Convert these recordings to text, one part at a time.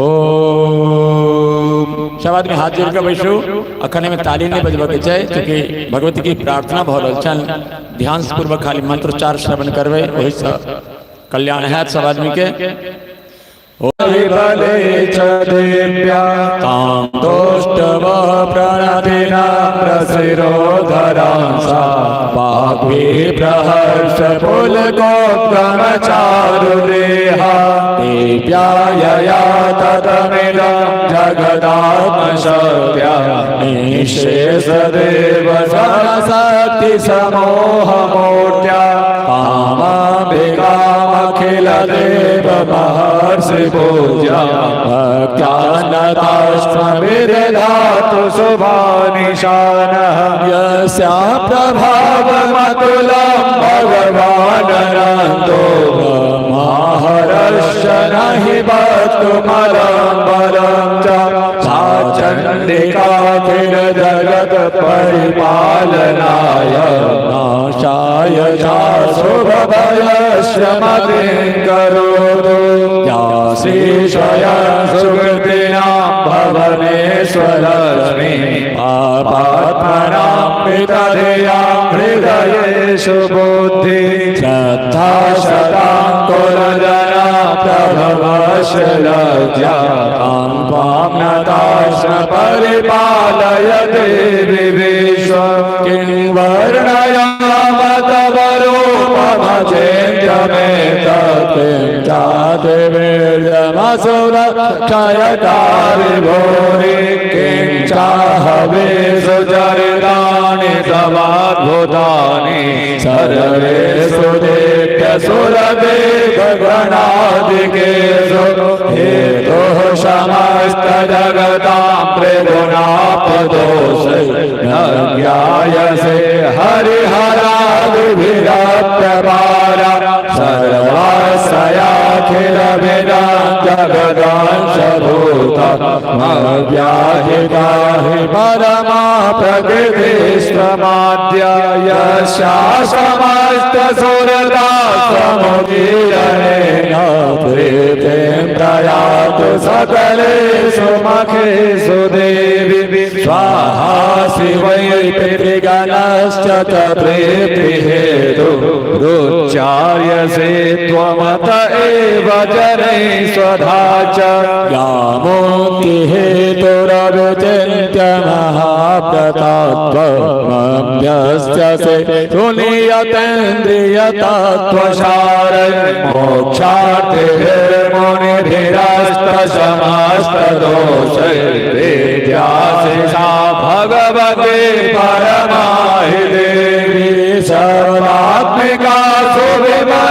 ओम। सब आदमी हाथ जोड़ कर बैठो। अखने में ताली नहीं बजवा के चाहे क्योंकि भगवती की प्रार्थना बहुत चल ध्यान पूर्वक खाली मंत्रोच्चार श्रवण करवे वही सब कल्याण है सब आदमी के। बले च देव्या तां दोष्टव प्रणतिना प्रशिरोधरांसा वाग्भि प्रहर्ष पुलकोत्क्रमचारुदेहा देव्या यया ततमिदं जगदात्मशक्त्या निःशेषदेव सरशक्तिसमोहमूर्त्या कामाभिकामखिलदेव महर्षि पूज्या भक्त्यानताश्रमिर्धातु शुभानिशानः यस्या प्रभावमतुलं भगवाननन्दो ब्रह्माहरश्च नहि वक्तुमलं बलं च सा चण्डिकाखिल जगत् परिपालनाय नाशाय चाशुभभयस्य मतिं करोतु श्रीशया सुकृतिनां भवनेश्वरश्मी पापात्मनां पितधियां हृदयेषु बुद्धि श्रद्धा शताङ्कुरजना प्रभवस्य लज्जा तां त्वां नताश्च परिपालय देवि विश्व किं वर्णयामः तव रूपमचिन्त्यमेतत् चादेवीर्यमसुरक्षयकारि भूरि किं चाहवे सुचरितानि तवाद्भुतानि सर्वेषु देव्यसुरदेवगणादिकेषु हेतुः समस्तजगतां त्रिगुणापदोषै न ज्ञायसे हरिहरादिभिरप्यपारा सर्वाश्रयाखिलविदां जगदांशभूतमव्याहिता हि परमा प्रकृतिस्त्वमाद्या यस्या समस्तसुरता समुदीरणेन प्रीतिं प्रयातु सकलेषु मखेषु देवि स्वाहा शिवै पितृगणश्च तत्प्रीतिहेतु रुच्चार्यसे त्वमत एव जनैः स्वधा च यामुक्तिहेतुरविचिन्त्य महाप्रतात्वमभ्यस्य से तुनीयतेन्द्रियतत्त्वसारं मोक्षार्थिभिर्मुनिभिरस्तसमस्तदोषैर्वेद्यासि सा भगवते परमाहि देवी सर्वात्मिका सुविमलज्ञजुषां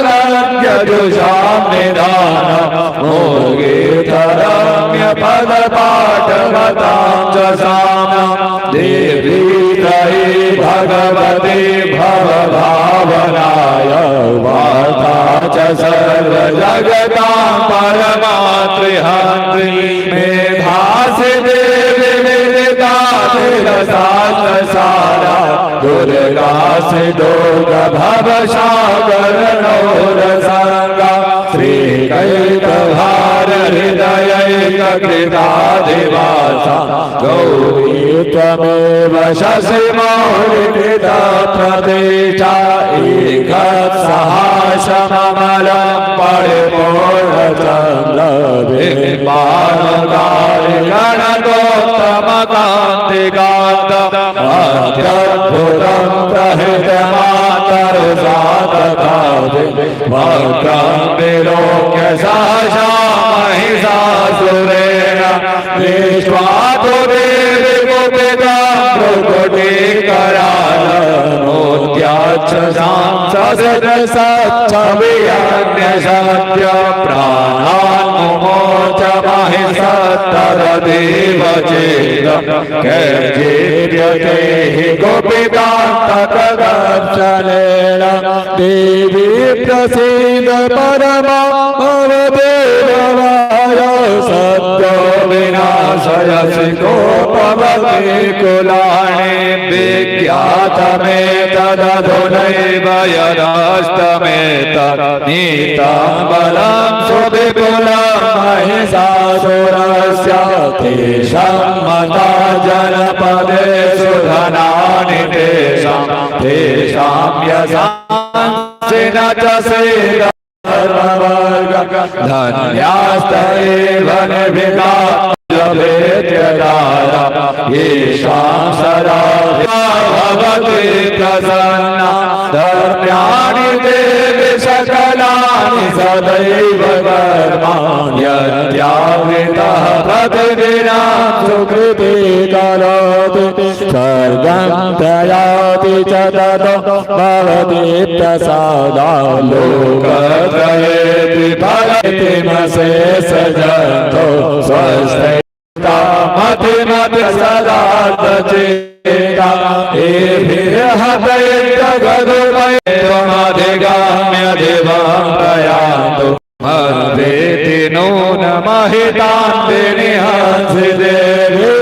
निधानं मोर्गेतरम्यपदपाठवतां च साम्नं देवी त्रयी भगवते भवभावनाय वार्ता च सर्वजगतां परमात्रिहन्त्री मेधासि देवी विदितातिरसात्मसारा दुर्गासि दुर्गभवसागरनोरसङ्गा श्रीकैकभार हृदयैककृतादिवासा गौरी त्वमेव शशिमौलिकृतप्रतिष्ठा एकत्सहाशममलं परिपूर्णचन्द्रबिम्बानुगारि गणगोत्तमकान्तिकान्तम् अत्यद्भुतं प्रहितमातरुसातकादि भक्तं विलोक्य सहसा महिषासुरेण दृष्ट्वा तु देवि कुपितं भ्रुकुटीकरालनोत्याच्छसां सदसच्छवियन्यसत्य प्राणान् मुमोच महिषत्तरदेव चेदं कैर्जीव्यते हि कुपितान्तकदर्शनेन देवी प्रसीद परमा भवदेवाय सत्यो विना शयसि गोपवती कुलाणि विज्ञातमेतदधुनैव यदस्तमेतनीताम्बलं सुविपुलं महिषासुरस्य तेषां मता जनपदे सुधनानि तेषां यशांसि न च सेद धन्यास्त एव निर्विघ्नाः येषां सदा भवति प्रसन्ना धर्म्याणि देवि सकलानि सदैव कर्माण्यत्यावृतः प्रतिदिनं सुकृते करोति स्वर्गं प्रयाति च ततो भवति प्रसादा लोकत्रयेऽपि फलतिमशेष जन्तो स्वस्थैता मतिमति सदा चेता एभिर्हतैर्जगदुभयत्वमधिगाम्य दिवं प्रयान्तु मद्वेति नून महितान्ते निहंसि देवी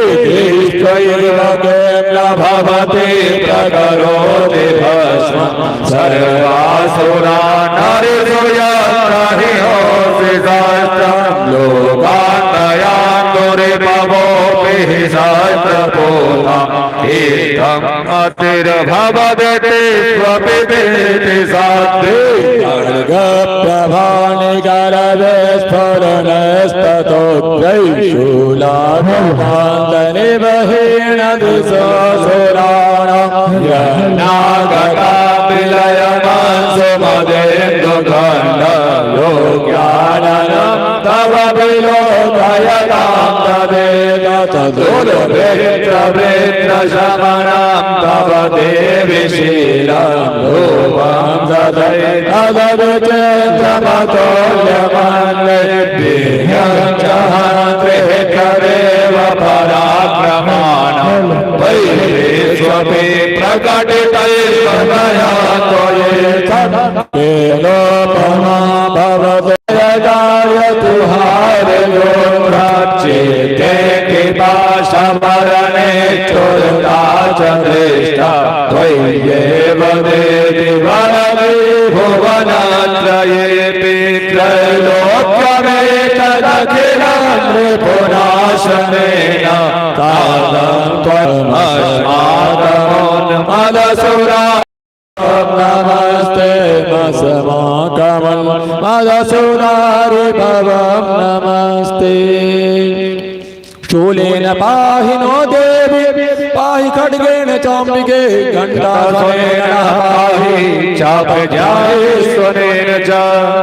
त्वयैव केवल भवति प्रकरोति भस्मं सर्वासुरा नरिसुयत्रहिहोऽसि सहस्रं लोकान्तयान्तुरिभवोऽपि सहस्रपोधा एतं मतिर्भवति स्वपि वेति साध्वी खड्गप्रभानिकरवे स्फुरनस्ततोत्रैशूलाभिमान्तनिवहेण दिशोऽसुराणां यन्नागता विलयमांसुमदेन्दुखण्ड योग्याननं तव विलोकयतां तदेत दुर्वृत्रवृत्रशमनं तव देवि शीलं रूपं सदैतदविचेन्द्रमतोल्यमन्विभ्यं च हन्त्रिकरेव पराक्रमाणं वैश्वपि प्रकटितैर्मया त्वयेतोपमा भवतु यदायतु हारयोचेते कृपाशमरणे चोरता च दृष्टा त्वय्येव देवि वरदे भुवनत्रयेऽपि त्रैलोक्यमेतदखिलं नृपुनाशनेन तातं त्वमस्माकमुन्मदसुरा नमस्ते मस्माकमं मदसुरारिभवं नमस्ते शूलेन पाहि नो देवी पाहि खड्गेन चाम्बिके घण्टासनेन पाहि चापजायेश्वरेण च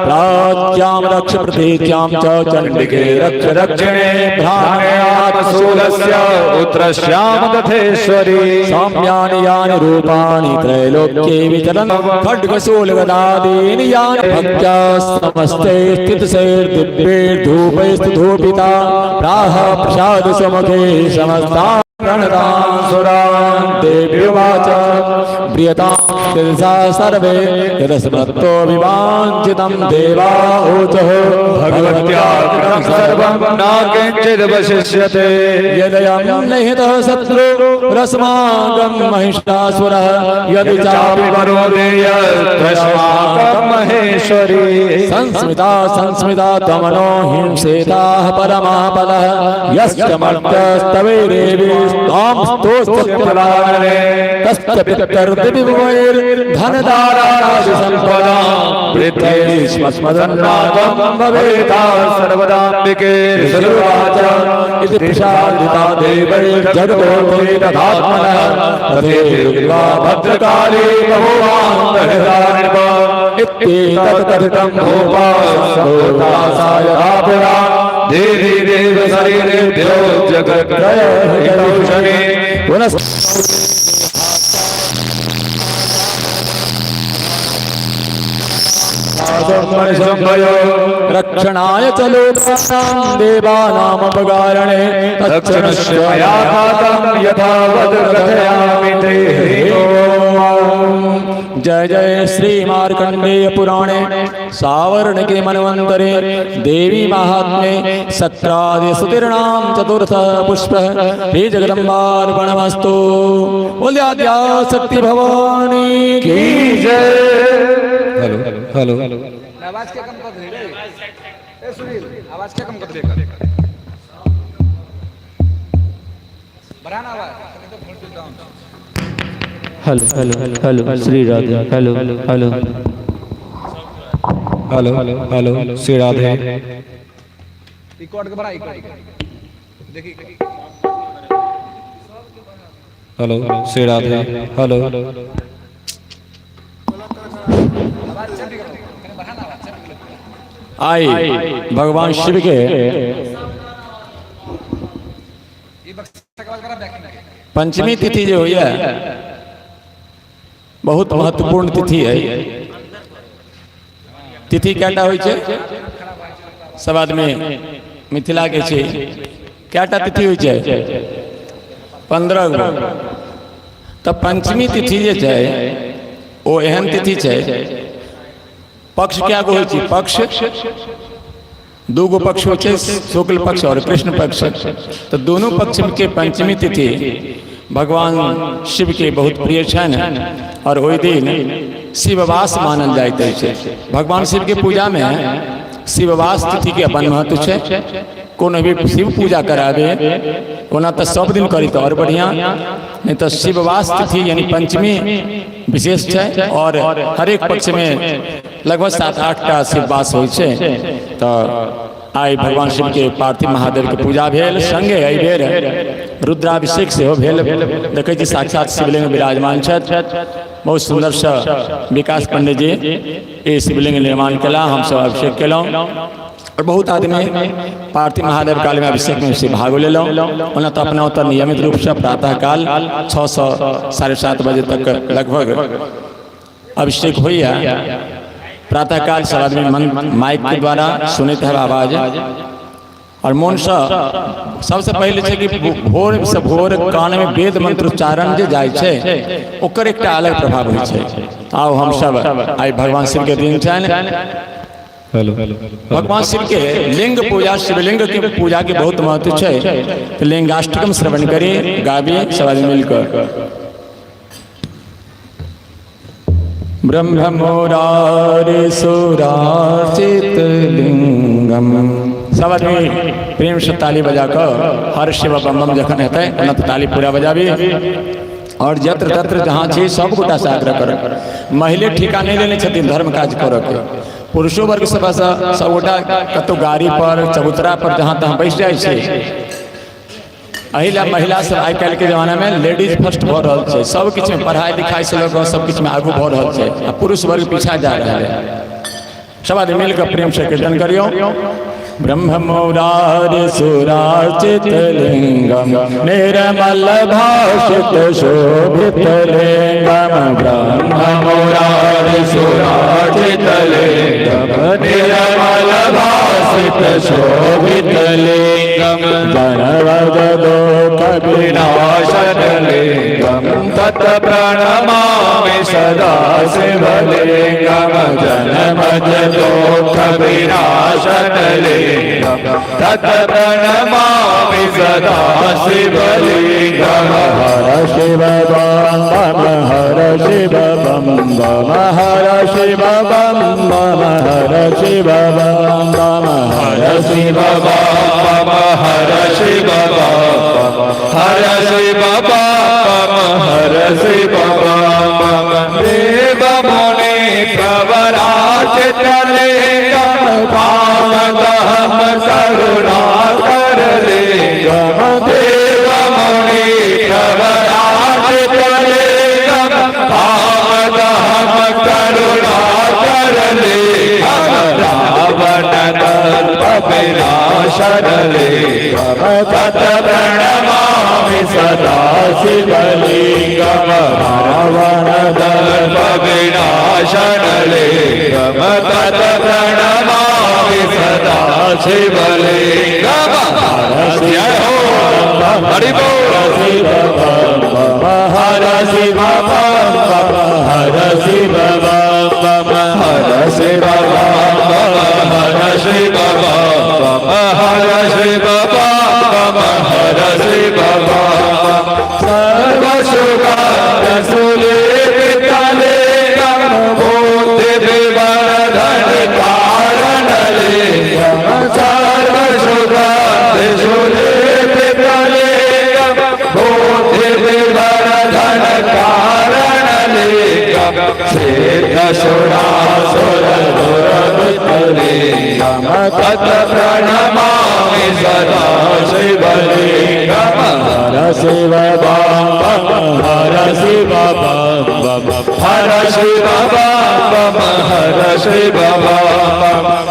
प्राच्यां रक्ष प्रतीच्यां च चण्डिके रक्ष रक्षणे भ्राम्यात्मशूलस्य पुत्रस्यां तथेश्वरी साम्यानि यानि रूपाणि त्रैलोक्ये विचरन् खड्गशूलगदादीनि यानि भक्त्या समस्ते स्थितशैर्दिव्यैर्धूपैस्तु धूपिता प्राह प्रसाद सुमुखे समस्ता प्रणतां सुरान् देव्युवाच प्रियतां शिरसा सर्वे यदस्मत्तो विवाञ्छितं देवा ऊचुः भगवत्या कृतं सर्वं न किञ्चिदवशिष्यते यदयं निहितः शत्रुरस्माकं महिषासुरः यदि चापि करोति यस्माकं महेश्वरी संस्मिता संस्मिता त्वमनो हिंसेताः परमापदः यश्चमर्तस्तवैरेवि तां स्तोस्तप्राणे तस्य पितर्दिविवैर्धनदाराणादि सम्पदा वृद्धैस्मस्मदन्नादं भवेता सर्वदाम्बिके ऋषिरुवाच इति प्रसादिता देवैर्जगतोपेतधात्मनः तथैर्वा भद्रकाली बभूवान्तर्हितानिर्भ इत्येतत् कथितं भूपासायधापुरा देवी देव शरीरेभ्यो जगत्त्रयहितौषधे पुनः संभयो रक्षणाय च लोकानां देवानामपकारणे तच्चनस्य मया खातं यथावत् कथयामि ते। जय जय श्री मार्कंडेय पुराणे सावर्ण के मनवंतरे देवी महात्म्ये सत्रादि सुतीर्णां चतुर्थ पुष्प हे जगदम्बार्पणमस्तु। बोले आद्या शक्ति भवानी की जय। हेलो हेलो आवाज क्या कम कर रहे ए सुनील, आवाज क्या कम कर रहे बढ़ाना आवाज तो voltage down. Hello hello hello Shri Radhe hello hello hello hello Shri Radhe. Record के बढ़ा देखिए हेलो श्री राधे हेलो आई भगवान शिव के पंचमी तिथि जो हुई है बहुत महत्वपूर्ण तिथि है। तिथि कैटा हुई छे सब आदमी मिथिला के छे कैटा तिथि हुई छे 15 गो। तब पंचमी तिथि जे छे ओ एहन तिथि छे पक्ष क्या गो होई छे पक्ष दो गो पक्ष होई छे शुक्ल पक्ष और कृष्ण पक्ष। तो दोनों पक्ष के पंचमी तिथि भगवान शिव के बहुत प्रिय छन और ओहि दिन शिववास मानल जाइत छै। भगवान शिव के पूजा में शिववास तिथि के अपन महत्व छै। कोनो भी शिव पूजा करावे ओना तो सब दिन करी तो और बढ़िया, नहीं तो शिववास तिथि यानी पंचमी विशेष है। और हर एक पक्ष में लगभग 7-8 टा शिववास होय छै। तो आई भगवान शिव के पार्थिव महादेव के पूजा भेल, संगे एहि बेर रुद्राभिषेक सेहो भेल। देखै छी साक्षात शिवलिंग विराजमान छथि। बहुत सुंदर से विकास पंडित जी ये शिवलिंग निर्माण कला, हम सब अभिषेक केलहुँ और बहुत आदमी पार्थिव महादेव काल में अभिषेक में से भाग लेलहुँ। ओना तो अपना उतर नियमित रूप से प्रातः काल 6 से 7:30 बजे तक लगभग अभिषेक हुई है। प्रातः काल सब आदमी माइक के द्वारा सुनते हैं आवाज और मन से सबसे पहले है कि भोर से भोर कान में वेद मंत्र उच्चारण जे जाय छै ओकर एक अलग प्रभाव होइ छै। आओ हम सब आई भगवान शिव के दिन छन। भगवान शिव के लिंग पूजा शिवलिंग की पूजा के बहुत महत्व है। तो लिंगाष्टकम श्रवण करिए गाविए सब आदमी मिलकर। ब्रह्म मुरारे सुराचित लिंगम। सब आदमी प्रेम से ताली बजाकर हर शिव बम बम जखन हेतै ओना ताली पूरा बजाबी और जत्र तत्र जहाँ छी सब गोटा से आग्रह कर। महिला ठिका नहीं लेने छथिन धर्म काज करऽ के, पुरुषो वर्ग सब गोटा कतौ गाड़ी पर चबूतरा पर जहाँ तहाँ बैठ जाए छै। अहिला महिला सब आइ काल्हि के जमाना में लेडीज फर्स्ट भ रहल छै। सब किछ में पढ़ाई लिखाई से लोग सब किछ में आगू भ रहल छै आ पुरुष वर्ग पीछा जा रहल है। सब आदमी मिलकर प्रेम से कीर्तन करियो। ब्रह्म मुरारे सुराचित लिंगम निर्मल भाषित शोभित लिंगम। ब्रह्म मुरारे सुराचित लिंगम निर्मल भाषित शोभित लिंगम। जनवद लोक विनाशन लिंगम तत् प्रणमामि सदा शिवलिंगम। जनवद लोक विनाशन लिंगम तत् प्रणमामि सदा शिवलिंगम। हर शिव बम हर शिव बम बम हर शिव बम बम हर शिव बम बम हर शिव बम हर शिव बम हर शिव बम हर शिव बम। देव मुनि प्रवराचित लिंगम पावनम करुणा कर लिंगम। देव मुनि प्रवराचित लिंगम पावनम करुणा कर लिंगम। रावण दर्प विनाशन लिंगम तत् प्रणमामि सदा शिवलिंगम रावण दर्प विनाशनलिंगम तत् प्रणमामि सदा शिवलिंगम जय हो हरि बोल शिव हर शिव हर शिव हर शिव हर शिव हर शिव हर शिव सर्व सुगंध सुलेपितले बुद्धि विवर्धन कारण सर्व सुगंध सुलेपितले बुद्धि विवर्धन कारण सिद्ध सुरासुर दुर्वितलिंगम तत् प्रणमामि सदा शिवलिंगम हर शिव हर शिव हर शिव हर शिव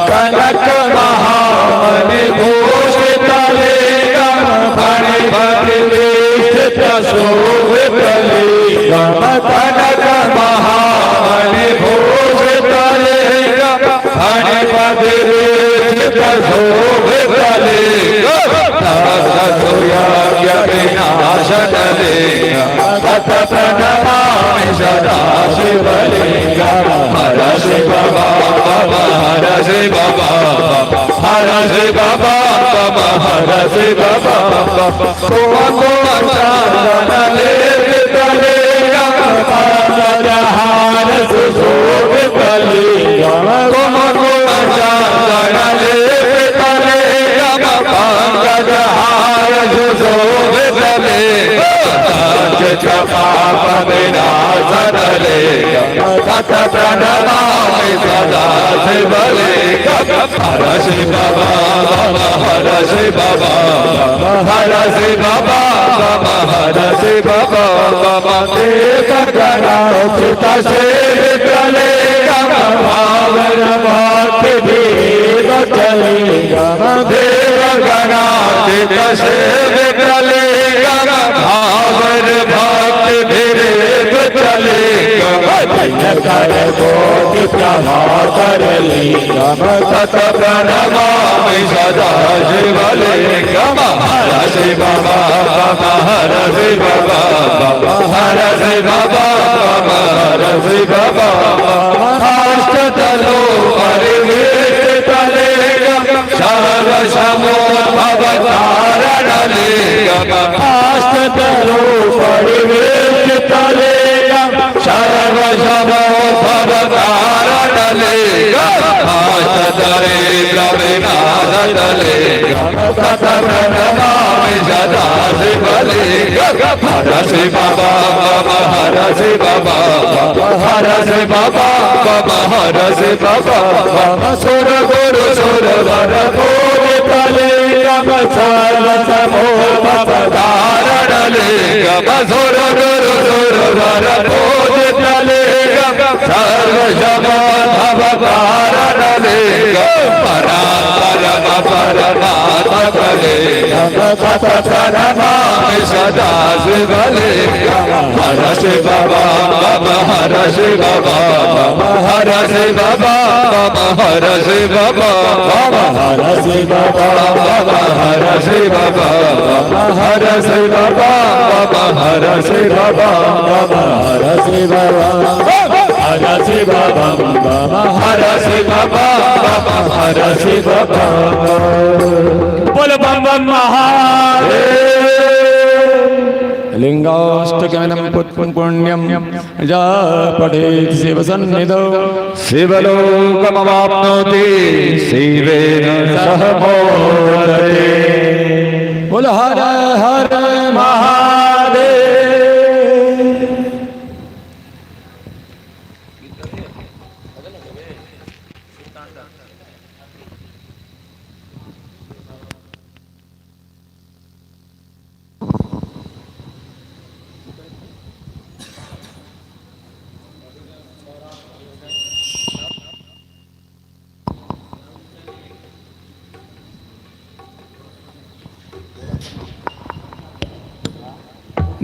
कनक महामणि भूषितलिंगम फणिभूषित शोभितलिंगम कनक महामणि भूषितलिंगम फणिभूषित शोभितलिंगम विनाशनलिंगम तत् प्रणमामि सदा शिवलिंगम हर शिव हर शिव हर शिव हर शिव लेपितलिंगम पंकजहार सुशोभितलिंगम लेपितलिंगम पंकजहार पाप विनाशनलिंगम तत् प्रणमामि सदा शिवलिंगम हर शिव हर शिव हर शिव हर शिव गणाचित सेवितलिंगम भावन भक्ति देवतलिंगम देव गणाचित सेवितलिंगम भावन भक्ति देवतलिंगम कर कोटि प्रभाकरलिंगम तत् प्रणमामि सदा शिवलिंगम हर शिव हर शिव हर शिव हर शिव अष्टदलो परिवेष्टितलिंगम सर्वसमोद्भवकारणलिंगम अष्टदलो परिवेष्टितलिंगम सर्वसमोद्भवकारणलिंगम अष्टदरिद्र विनाशनलिंगम तत् प्रणमामि सदा शिवलिंगम हर शिव हर शिव हर शिव हर शिव सुर गुरु सुर वर पूजितलिंगम सर्वसमोपधारणलिंगम सुर गुरु सुर वर पूजितलिंगम सर्वसमोपधारणलिंगम परापरम परमात्मलिंगम तत् प्रणमामि सदा शिवलिंगम हर शिव हर शिव हर शिव हर शिव हर शिव हर शिव हर शिव हर शिव हर शिव हर शिव हर शिव हर शिव बोल बम बम महादेव लिंगाष्टकमेनं पुण्यं जा पठेत् शिवसन्निधौ शिवलोकमवाप्नोति शिवेन सह मोदते बोल हर हर महादेव।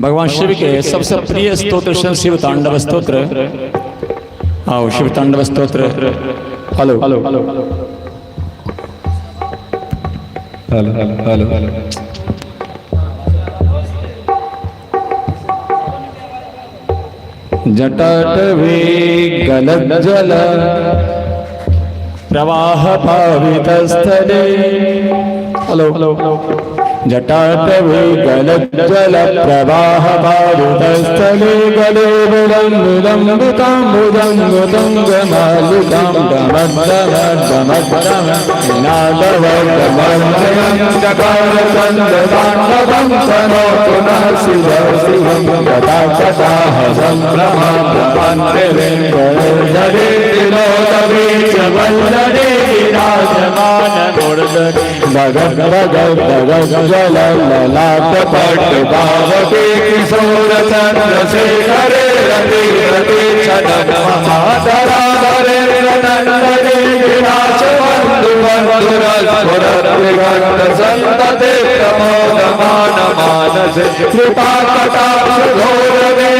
भगवान शिव के सबसे प्रिय स्तोत्र शिव तांडव स्तोत्र। आओ Shiv Tandav Stotra. Hello hello hello hello hello hello जटाटवी गलज्जल प्रवाह पावितस्थले। हेलो हेलो जटाटवी गलज्जल प्रवाह पावितस्थले गले विलम्बिताम्बुजङ्गुतङ्गमालिकां डमड्डमड्डमड्डमनादवर्गमर्मयं चकारचन्द्रताण्डवं तनोतु नः शिवं शिवं यथा तथा सम्भ्रमप्रपन्नवेङ्कटजले तिलोदवीचवल्लरे विराजमानमूर्धनि भगद् भगद् भगद् ललाट पट्टपावके किशोर चन्द्रशेखरे रति रति छदन महाधराधरे नन्दने विलासबन्धु बन्धुरस्फुरत्रिगन्ध सन्तते प्रमोदमान मानसे कृपाकटाक्ष घोरवे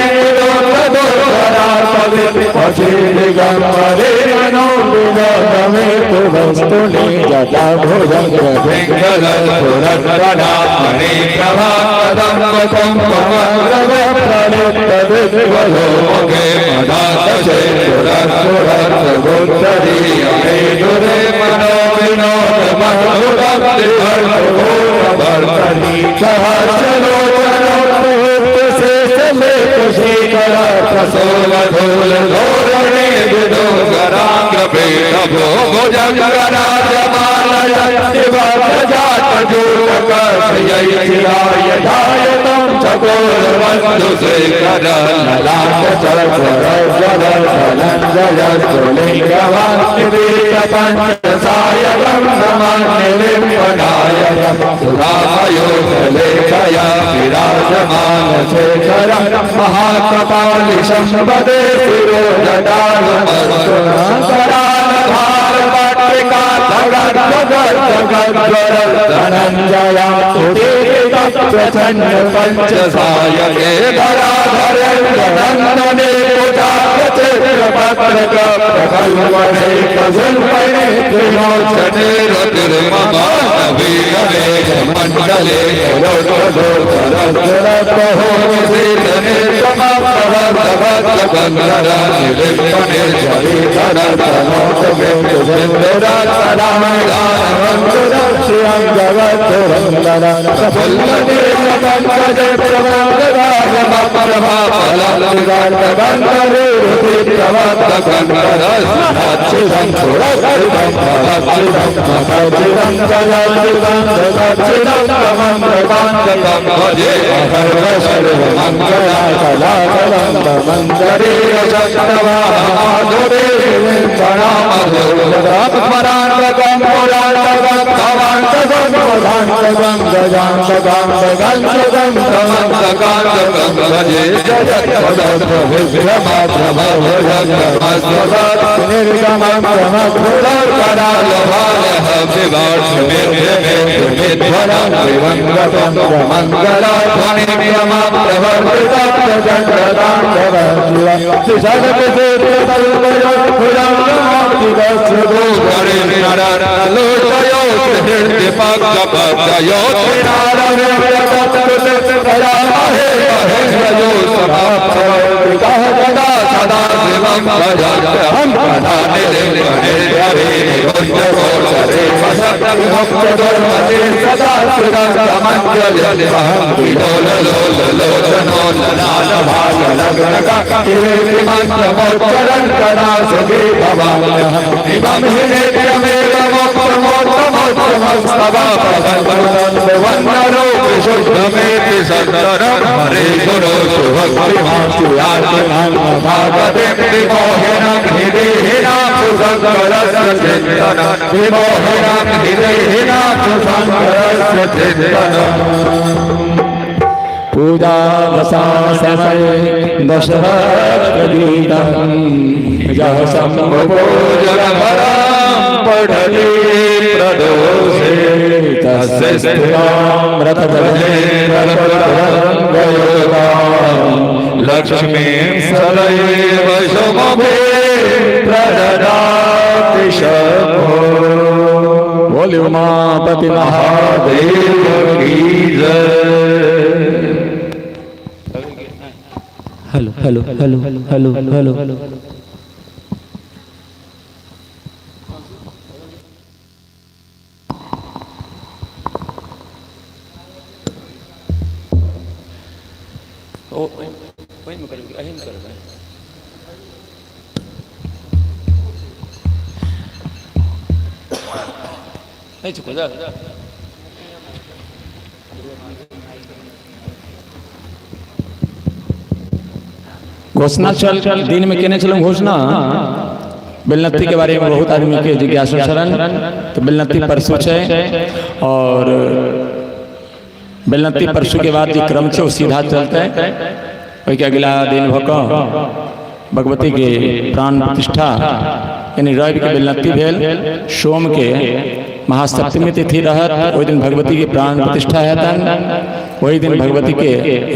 दिगम्बरे मनो विनोदमे तु वस्तुनि जटा भुजङ्ग पिङ्गलस्फुरत्प्रणामणि प्रभाकम्पमग्रवप्रणितविद्वलो मुखे मदातसे पुरस्फुरत्प्रबुद्धरीयमे दुरे मनो विनोदमनुभक्तिभर्तभूतभर्तरि सहस्रलोचनोत्तुशेषलेखशेखर प्रसोलधूलधोरणे विदोगराग्रपेण भोगजङ्गराजमालयतिवाजातजूटकर्षयैथिरायधायतं चकोरबन्धुशेखर ललाटचलचरजलधनञ्जयस्तुलिङ्गवान्तिपञ्चसायकं नमान्यलिम्पनायकं सुधामयोगलेखया विराजमानशेखर महाकपालिशं वदे शिरोजटानुमस्तुनाकरालभारपट्टिका धनञ्जया प्रचन्न पञ्चसायके धराधरेन्द्रनन्दने पुजाचित्रपत्रक प्रकल्पने कजुल्पने त्रिलोचने रुतिर्ममानवीयने मण्डले रोदोदोदरदरदहोमसीतने समाप्रवर्तवद्गन्धरानिलिम्पने जलीधरतनोतमे तुजन्दरासरामयानवन्दरश्रियं जगत्तुरन्दर प्रफुल्लने पङ्कजे प्रवर्तगायमप्रभाफलङ्गन्धरे रुतिप्रवर्तगन्धरस्मच्चिदं सुरक्षितं फलच्चिदं मखचिदं जयचिदं जगच्चिदं तमन्द्रकान्तकं भजे सर्वसर्वमङ्गलाकलाकलं तमन्दरीयशक्तवाहाधुरे प्रणामधुरस्मरान्तकं पुरान्तकं भवान्तकं प्रधान्तकं गजान्तकं गगन्तकं तमन्तकान्तकं भजे जगत्पदप्रविभ्रमात्रमभुजङ्गमस्वगत् निर्गमं प्रमग्रुरकरालभालः विवाक्षमेध्यमेध्यमेध्वरं विवङ्गतं प्रमङ्गलाध्वनिम्यमां प्रवर्तितं प्रचण्डताण्डवं लोचयो हृदयपक्तपद्यो सदा शिवं भजन्त्यहं शुद्धमेति सन्दरं हरे गुरो सुभक्तिमां विमोहिनं हृदयेनां सुसंकरस्य चिन्तनं विमोहिनं हृदयेनां सुसंकरस्य चिन्तनं पूजा समय दशहस्रगीतं जह शम्भुपूजन पठति प्रदोषे तस्य स्थिरां रथभजे रथरङ्गयोगा लक्ष्मी सदैव शुभे प्रददाति शंभो। बोले उमापति महादेव की जय। Hello hello hello hello hello hello नहीं चुको जा घोषणा चल दिन में कहने चलो घोषणा बेलनत्ती के बारे में बहुत आदमी के जिज्ञासा शरण तो बेलनत्ती परसों है और बेलनत्ती परसों के बाद जो क्रम से वो सीधा चलता है वही के अगला दिन भक भगवती के प्राण प्रतिष्ठा यानी रवि के बेलनत्ती भेल सोम के महासप्तमी तिथि रहत वही दिन भगवती के प्राण प्रतिष्ठा हेतन वही दिन भगवती के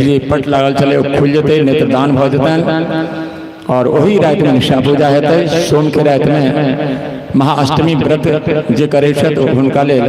जे पट लागल चले वो खुल जते नेत्रदान भ जतन और वही रात में निशा पूजा हेतै सोम के रात में महाअष्टमी व्रत जे करे छथि हुनका लेल